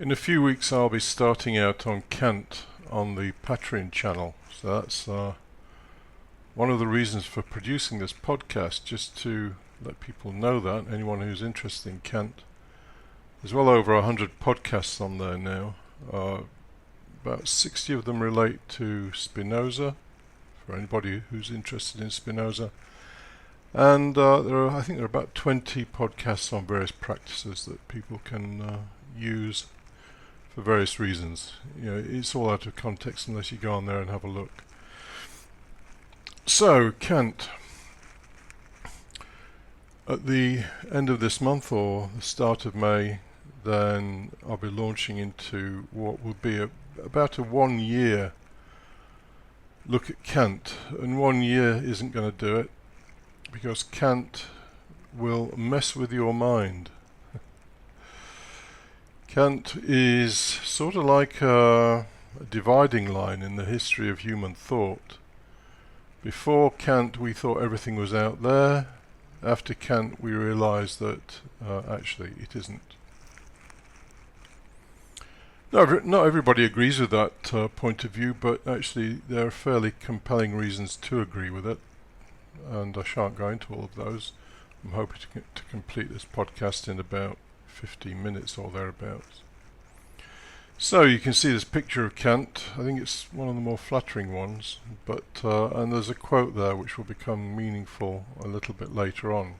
In a few weeks I'll be starting out on Kant on the Patreon channel, so that's one of the reasons for producing this podcast, just to let people know that, anyone who's interested in Kant. There's well over 100 podcasts on there now. About 60 of them relate to Spinoza, for anybody who's interested in Spinoza. And I think there are about 20 podcasts on various practices that people can use for various reasons. You know, it's all out of context unless you go on there and have a look. So, Kant. At the end of this month or the start of May, then I'll be launching into what will be about a 1 year look at Kant. And 1 year isn't going to do it, because Kant will mess with your mind. Kant is sort of like a dividing line in the history of human thought. Before Kant we thought everything was out there. After Kant we realized that actually it isn't. Not everybody agrees with that point of view, but actually there are fairly compelling reasons to agree with it, and I shan't go into all of those. I'm hoping to complete this podcast in about 15 minutes or thereabouts. So you can see this picture of Kant. I think it's one of the more flattering ones, but and there's a quote there which will become meaningful a little bit later on.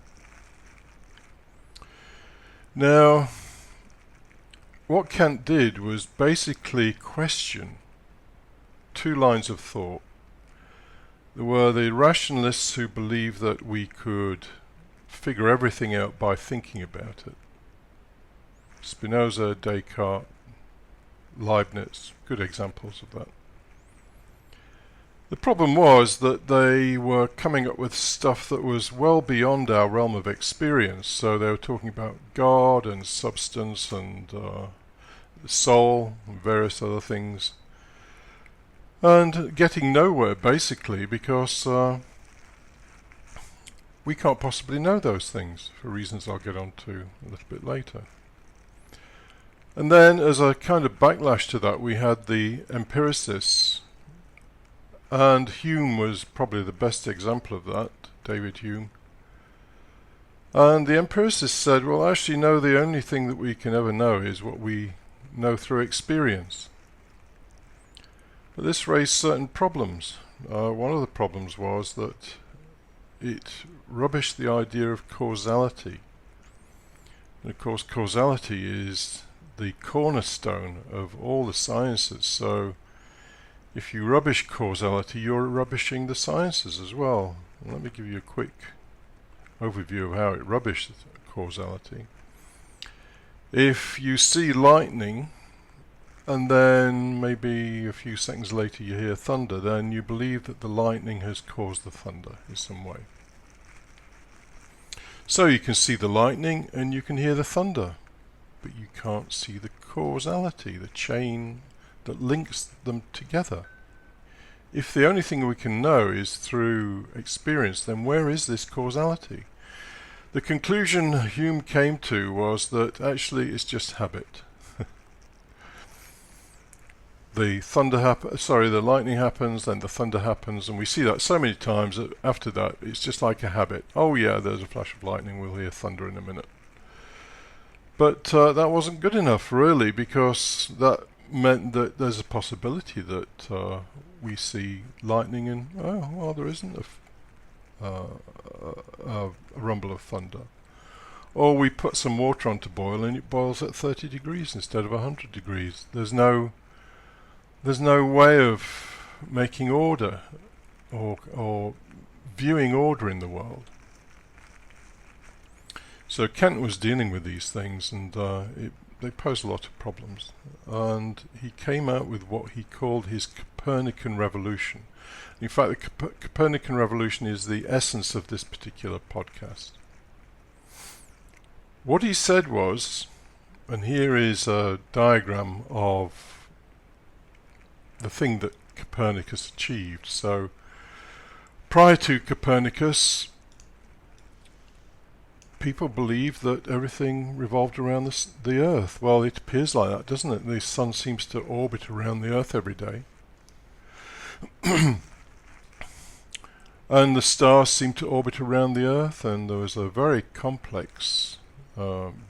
Now, what Kant did was basically question two lines of thought. There were the rationalists who believed that we could figure everything out by thinking about it. Spinoza, Descartes, Leibniz, good examples of that. The problem was that they were coming up with stuff that was well beyond our realm of experience. So they were talking about God and substance and the soul and various other things, and getting nowhere basically, because we can't possibly know those things for reasons I'll get on to a little bit later. And then, as a kind of backlash to that, we had the empiricists, and Hume was probably the best example of that, David Hume. And the empiricists said, well, actually no, the only thing that we can ever know is what we know through experience. But this raised certain problems. One of the problems was that it rubbished the idea of causality. And of course causality is the cornerstone of all the sciences, so if you rubbish causality you're rubbishing the sciences as well. And let me give you a quick overview of how it rubbishes causality. If you see lightning and then maybe a few seconds later you hear thunder, then you believe that the lightning has caused the thunder in some way. So you can see the lightning and you can hear the thunder, but you can't see the causality, the chain that links them together. If the only thing we can know is through experience, then where is this causality? The conclusion Hume came to was that actually it's just habit. The lightning happens, then the thunder happens, and we see that so many times that after that it's just like a habit. Oh yeah, there's a flash of lightning, we'll hear thunder in a minute. But that wasn't good enough really, because that meant that there's a possibility that we see lightning and, oh, well, there isn't a rumble of thunder. Or we put some water on to boil and it boils at 30 degrees instead of 100 degrees. There's no way of making order or viewing order in the world. So Kant was dealing with these things, and they pose a lot of problems. And he came out with what he called his Copernican Revolution. In fact, the Copernican Revolution is the essence of this particular podcast. What he said was, and here is a diagram of the thing that Copernicus achieved. So, prior to Copernicus, people believed that everything revolved around the Earth. Well, it appears like that, doesn't it? The sun seems to orbit around the Earth every day. And the stars seem to orbit around the Earth, and there was a very complex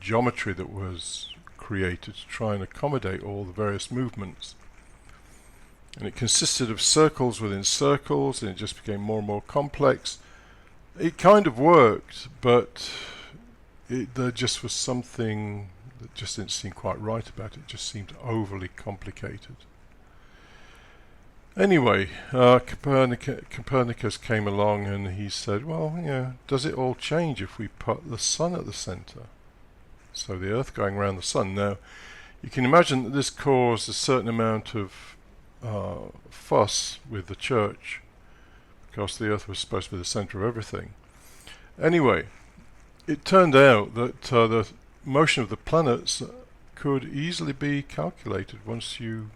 geometry that was created to try and accommodate all the various movements. And it consisted of circles within circles, and it just became more and more complex. It kind of worked, but there just was something that just didn't seem quite right about it. It just seemed overly complicated. Anyway, Copernicus came along and he said, well, does it all change if we put the sun at the center? So the Earth going around the sun. Now, you can imagine that this caused a certain amount of fuss with the church, because the Earth was supposed to be the center of everything. Anyway, it turned out that the motion of the planets could easily be calculated once you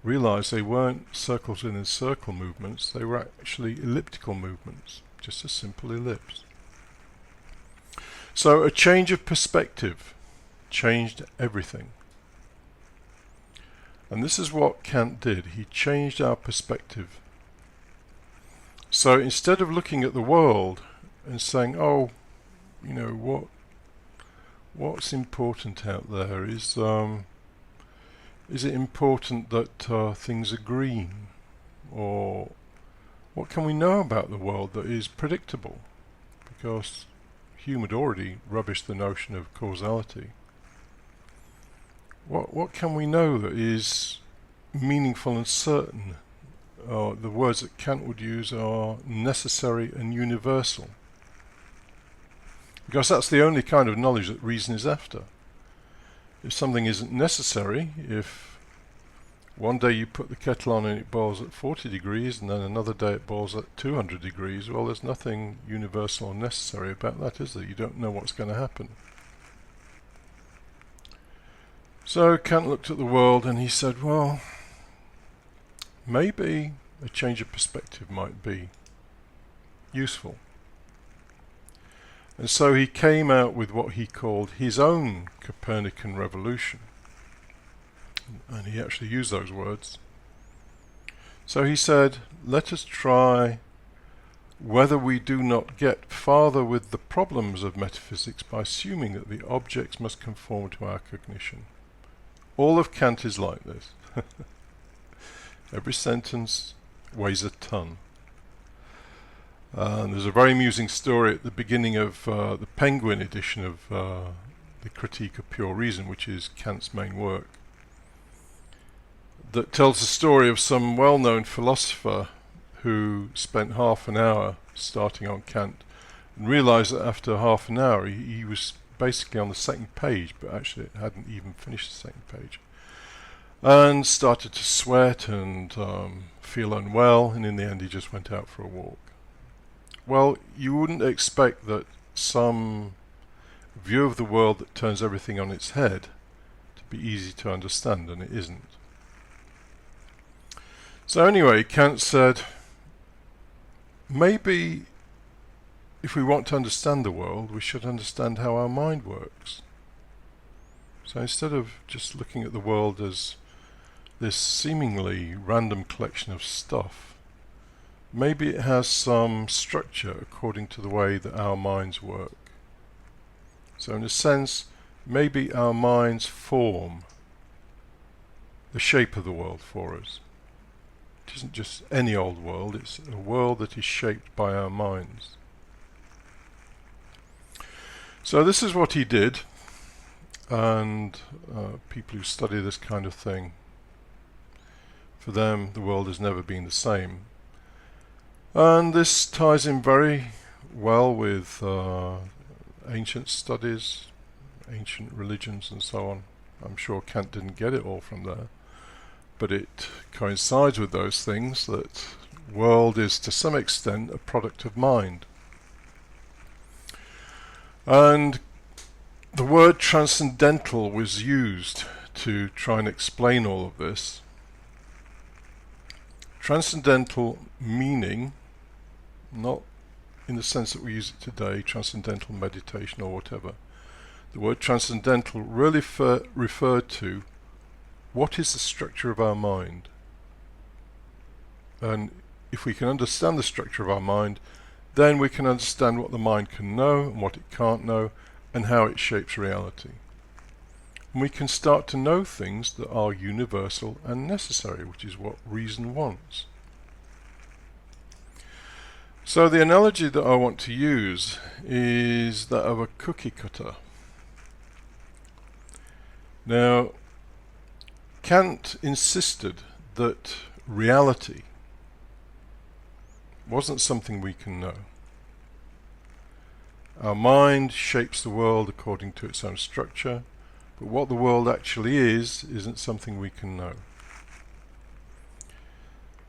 realize they weren't circles within circle movements, they were actually elliptical movements, just a simple ellipse. So a change of perspective changed everything. And this is what Kant did. He changed our perspective. So instead of looking at the world and saying, oh, what's important out there? Is it important that things are green? Or what can we know about the world that is predictable? Because Hume had already rubbished the notion of causality. What can we know that is meaningful and certain? The words that Kant would use are necessary and universal. Because that's the only kind of knowledge that reason is after. If something isn't necessary, if one day you put the kettle on and it boils at 40 degrees and then another day it boils at 200 degrees, well, there's nothing universal or necessary about that, is there? You don't know what's going to happen. So Kant looked at the world and he said, well, maybe a change of perspective might be useful. And so he came out with what he called his own Copernican Revolution. And he actually used those words. So he said, let us try whether we do not get farther with the problems of metaphysics by assuming that the objects must conform to our cognition. All of Kant is like this. Every sentence weighs a ton. There's a very amusing story at the beginning of the Penguin edition of the Critique of Pure Reason, which is Kant's main work, that tells the story of some well-known philosopher who spent half an hour starting on Kant and realized that after half an hour he was basically on the second page, but actually hadn't even finished the second page, and started to sweat and feel unwell, and in the end he just went out for a walk. Well, you wouldn't expect that some view of the world that turns everything on its head to be easy to understand, and it isn't. So anyway, Kant said, maybe if we want to understand the world, we should understand how our mind works. So instead of just looking at the world as this seemingly random collection of stuff, maybe it has some structure according to the way that our minds work. So in a sense, maybe our minds form the shape of the world for us. It isn't just any old world, it's a world that is shaped by our minds. So this is what he did, and people who study this kind of thing, for them the world has never been the same. And this ties in very well with ancient studies, ancient religions and so on. I'm sure Kant didn't get it all from there, but it coincides with those things, that world is to some extent a product of mind. And the word transcendental was used to try and explain all of this. Transcendental meaning, not in the sense that we use it today, transcendental meditation or whatever. The word transcendental really referred to what is the structure of our mind. And if we can understand the structure of our mind, then we can understand what the mind can know and what it can't know and how it shapes reality. And we can start to know things that are universal and necessary, which is what reason wants. So the analogy that I want to use is that of a cookie cutter. Now, Kant insisted that reality wasn't something we can know. Our mind shapes the world according to its own structure, but what the world actually is isn't something we can know.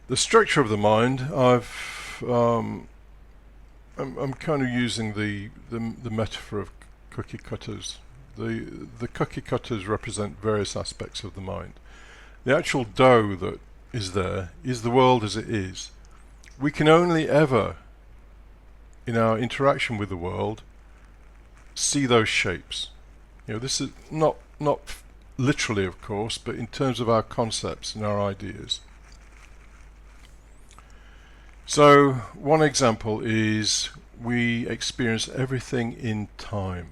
The structure of the mind, I'm kind of using the metaphor of cookie cutters. The cookie cutters represent various aspects of the mind. The actual dough that is there is the world as it is. We can only ever, in our interaction with the world, see those shapes. You know, this is not literally, of course, but in terms of our concepts and our ideas. So, one example is we experience everything in time.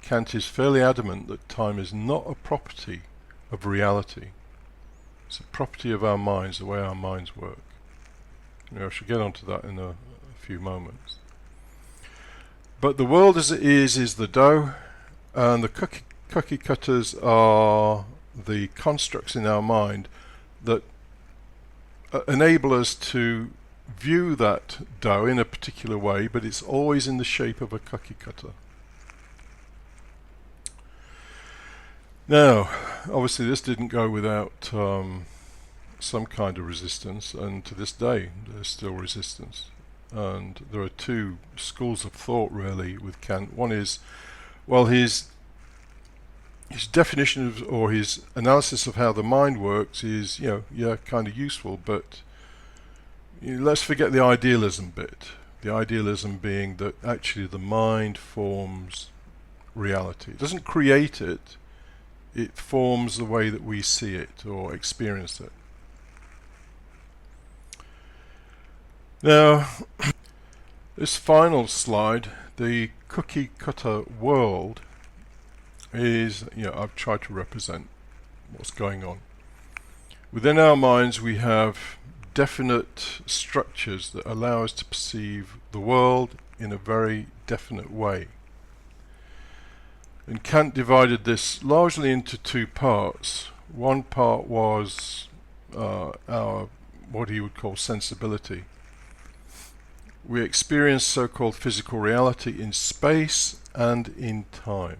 Kant is fairly adamant that time is not a property of reality. It's a property of our minds, the way our minds work. You know, I shall get onto that in a few moments. But the world as it is the dough, and the cookie cutters are the constructs in our mind that enable us to view that dough in a particular way, but it's always in the shape of a cookie cutter. Now, obviously this didn't go without some kind of resistance, and to this day there's still resistance. And there are two schools of thought really with Kant. One is, well, his definition of, or his analysis of how the mind works is, kind of useful, but let's forget the idealism bit. The idealism being that actually the mind forms reality. It doesn't create it, it forms the way that we see it or experience it. Now, this final slide, the cookie cutter world, is, I've tried to represent what's going on. Within our minds we have definite structures that allow us to perceive the world in a very definite way. And Kant divided this largely into two parts. One part was our, what he would call sensibility. We experience so-called physical reality in space and in time.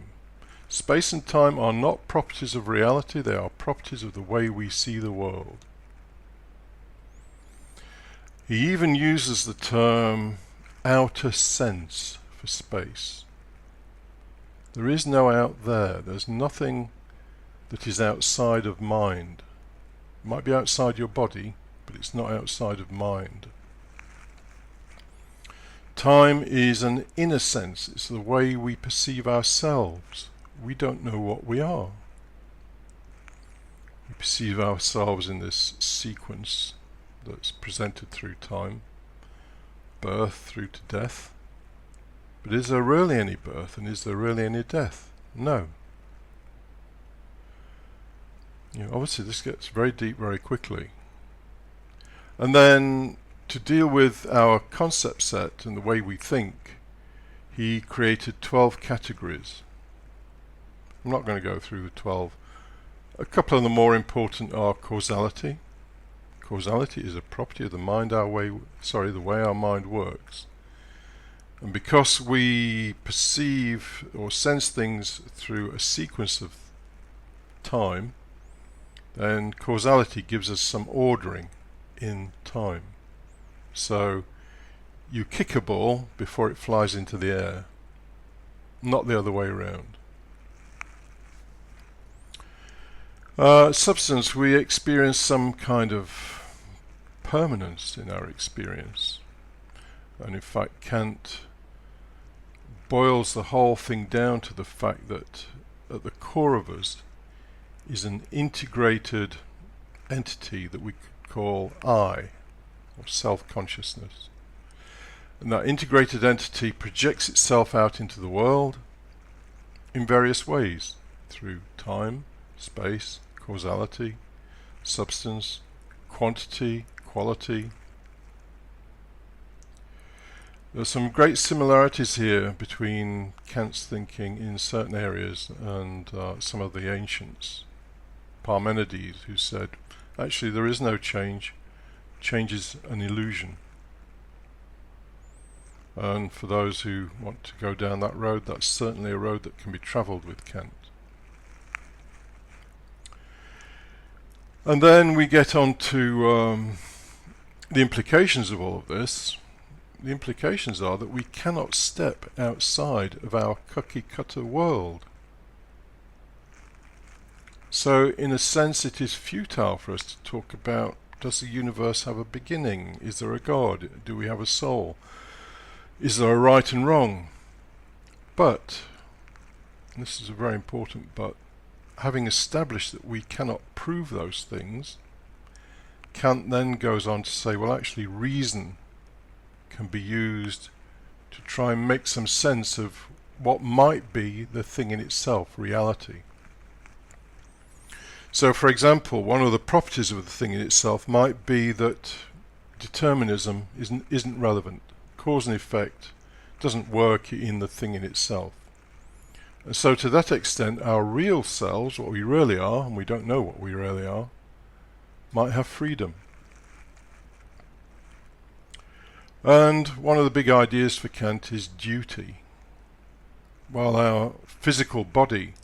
Space and time are not properties of reality, they are properties of the way we see the world. He even uses the term outer sense for space. There is no out there, there's nothing that is outside of mind. It might be outside your body, but it's not outside of mind. Time is an inner sense, it's the way we perceive ourselves. We don't know what we are. We perceive ourselves in this sequence that's presented through time, birth through to death. But is there really any birth, and is there really any death? No. Obviously this gets very deep very quickly. And then to deal with our concept set and the way we think, he created 12 categories. I'm not going to go through the 12. A couple of the more important are causality. Causality is a property of the mind, the way our mind works. And because we perceive or sense things through a sequence of time, then causality gives us some ordering in time. So you kick a ball before it flies into the air, not the other way around. Substance, we experience some kind of permanence in our experience. And in fact, Kant boils the whole thing down to the fact that at the core of us is an integrated entity that we could call I, or self-consciousness. And that integrated entity projects itself out into the world in various ways, through time, space, causality, substance, quantity, quality. There are some great similarities here between Kant's thinking in certain areas and some of the ancients. Parmenides, who said, actually there is no change, change is an illusion. And for those who want to go down that road, that's certainly a road that can be travelled with Kant. And then we get on to the implications of all of this. The implications are that we cannot step outside of our cookie-cutter world. So in a sense it is futile for us to talk about, does the universe have a beginning? Is there a God? Do we have a soul? Is there a right and wrong? But, and this is a very important but, having established that we cannot prove those things, Kant then goes on to say, well, actually reason can be used to try and make some sense of what might be the thing in itself, reality. So, for example, one of the properties of the thing in itself might be that determinism isn't relevant. Cause and effect doesn't work in the thing in itself. And so to that extent, our real selves, what we really are, and we don't know what we really are, might have freedom. And one of the big ideas for Kant is duty. While our physical body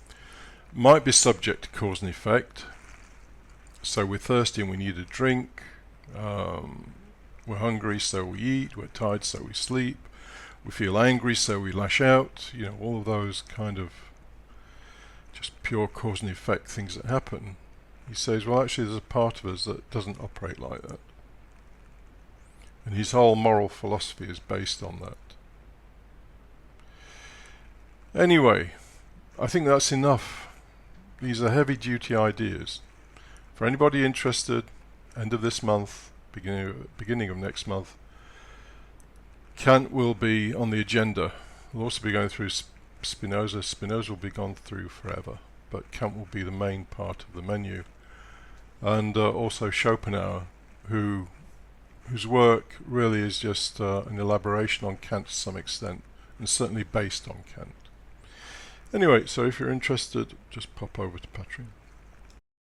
might be subject to cause and effect, so we're thirsty and we need a drink, we're hungry so we eat, we're tired so we sleep, we feel angry so we lash out, you know, all of those kind of just pure cause and effect things that happen. He says, well, actually there's a part of us that doesn't operate like that. And his whole moral philosophy is based on that. Anyway, I think that's enough. These are heavy-duty ideas. For anybody interested, end of this month, beginning of next month, Kant will be on the agenda. We'll also be going through Spinoza. Spinoza will be gone through forever, but Kant will be the main part of the menu. And also Schopenhauer, whose work really is just an elaboration on Kant to some extent, and certainly based on Kant. Anyway, so if you're interested, just pop over to Patreon.